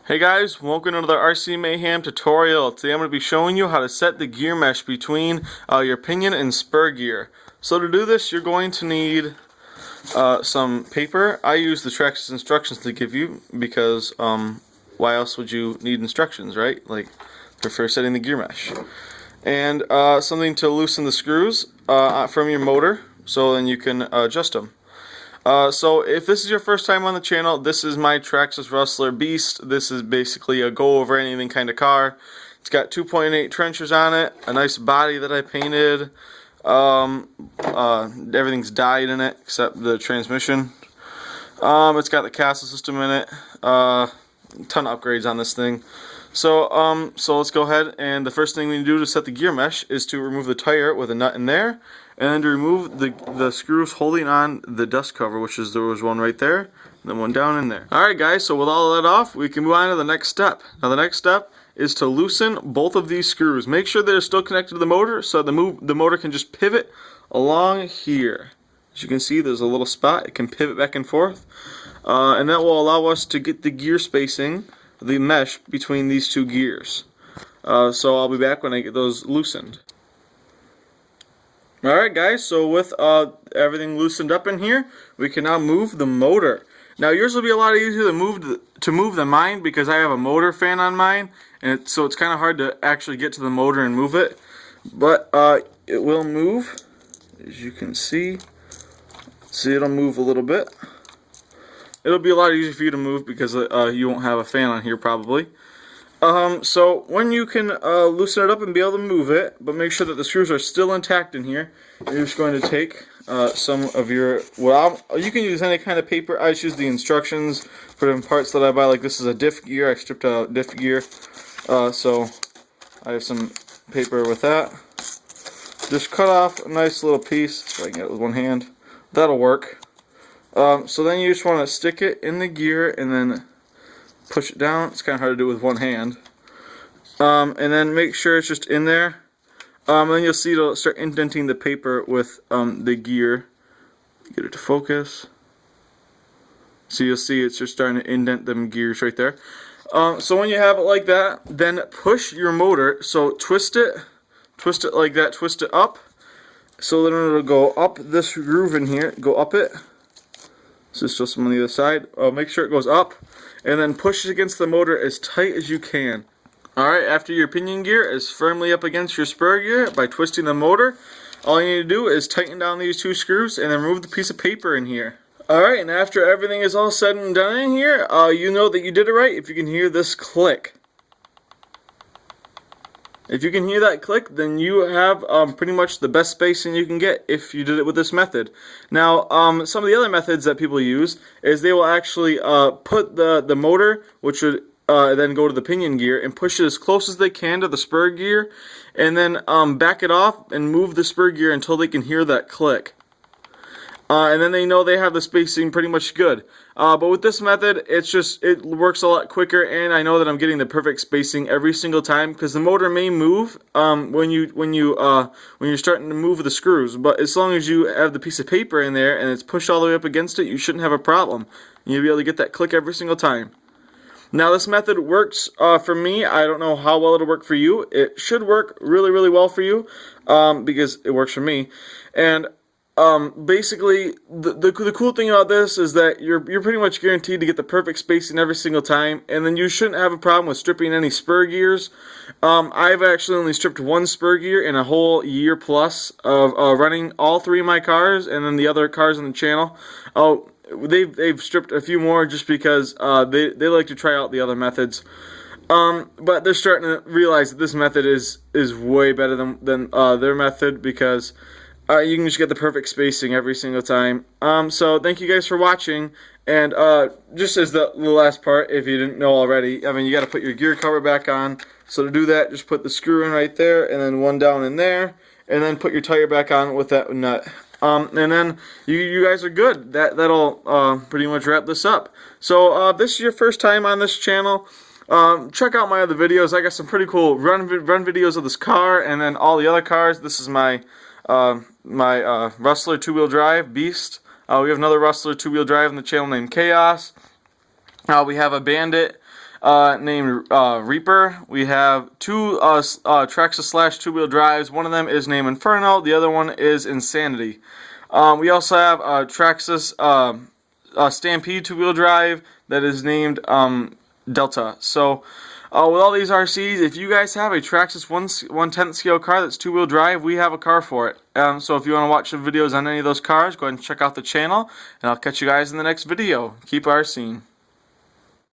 Hey guys, welcome to another RC Mayhem tutorial. Today I'm going to be showing you how to set the gear mesh between your pinion and spur gear. So to do this, you're going to need some paper. I use the Traxxas instructions to give you because why else would you need instructions, right? Like for setting the gear mesh. And something to loosen the screws from your motor so then you can adjust them. So if this is your first time on the channel, this is my Traxxas Rustler Beast. This is basically a go over anything kind of car. It's got 2.8 trenchers on it, a nice body that I painted. Everything's dyed in it except the transmission. It's got the castle system in it. Ton of upgrades on this thing. So let's go ahead, and the first thing we need to do to set the gear mesh is to remove the tire with a nut in there, and then to remove the screws holding on the dust cover, which is there was one right there, and then one down in there. Alright guys, so with all of that off, we can move on to the next step. Now the next step is to loosen both of these screws. Make sure they're still connected to the motor so the motor can just pivot along here. As you can see, there's a little spot. It can pivot back and forth, and that will allow us to get the gear spacing, the mesh between these two gears. So I'll be back when I get those loosened. Alright guys, so with everything loosened up in here, we can now move the motor. Now yours will be a lot easier to move than mine because I have a motor fan on mine, and so it's kind of hard to actually get to the motor and move it. But it will move, as you can see. See, it'll move a little bit. It'll be a lot easier for you to move because you won't have a fan on here probably. So when you can loosen it up and be able to move it, but make sure that the screws are still intact in here, you're just going to take some of your, you can use any kind of paper. I just use the instructions for the parts that I buy. Like this is a diff gear. I stripped out diff gear. So I have some paper with that. Just cut off a nice little piece, so I can get it with one hand. That'll work. So then you just want to stick it in the gear and then push it down. It's kind of hard to do with one hand. And then make sure it's just in there. Then you'll see it'll start indenting the paper with the gear. Get it to focus. So you'll see it's just starting to indent them gears right there. So when you have it like that, then push your motor. So twist it like that, twist it up. So then it'll go up this groove in here, go up it. So there's still some on the other side. Make sure it goes up, and then push it against the motor as tight as you can. Alright, after your pinion gear is firmly up against your spur gear by twisting the motor, all you need to do is tighten down these two screws and then remove the piece of paper in here. Alright, and after everything is all said and done in here, you know that you did it right if you can hear this click. If you can hear that click, then you have pretty much the best spacing you can get if you did it with this method. Now, some of the other methods that people use is they will actually put the motor, which would then go to the pinion gear, and push it as close as they can to the spur gear, and then back it off and move the spur gear until they can hear that click. And then they know they have the spacing pretty much good. But with this method, it works a lot quicker, and I know that I'm getting the perfect spacing every single time because the motor may move when you're starting to move the screws. But as long as you have the piece of paper in there and it's pushed all the way up against it, you shouldn't have a problem. You'll be able to get that click every single time. Now this method works for me. I don't know how well it'll work for you. It should work really, really well for you because it works for me. And basically, the cool thing about this is that you're pretty much guaranteed to get the perfect spacing every single time, and then you shouldn't have a problem with stripping any spur gears. I've actually only stripped one spur gear in a whole year plus of running all three of my cars, and then the other cars on the channel. They've stripped a few more just because they like to try out the other methods. But they're starting to realize that this method is way better than their method because you can just get the perfect spacing every single time. So thank you guys for watching. And just as the last part, if you didn't know already, I mean, you got to put your gear cover back on. So to do that, just put the screw in right there, and then one down in there, and then put your tire back on with that nut. And then you guys are good. That'll pretty much wrap this up. So this is your first time on this channel. Check out my other videos. I got some pretty cool run videos of this car, and then all the other cars. This is my Rustler two-wheel drive Beast. We have another Rustler two-wheel drive on the channel named Chaos. We have a Bandit. named Reaper. We have two Traxxas / two-wheel drives. One of them is named Inferno. The other one is Insanity. We also have Traxxas Stampede two-wheel drive that is named Delta. So with all these RCs, if you guys have a Traxxas 1/10 scale car that's two-wheel drive, we have a car for it. So if you want to watch some videos on any of those cars, go ahead and check out the channel, and I'll catch you guys in the next video. Keep RCing.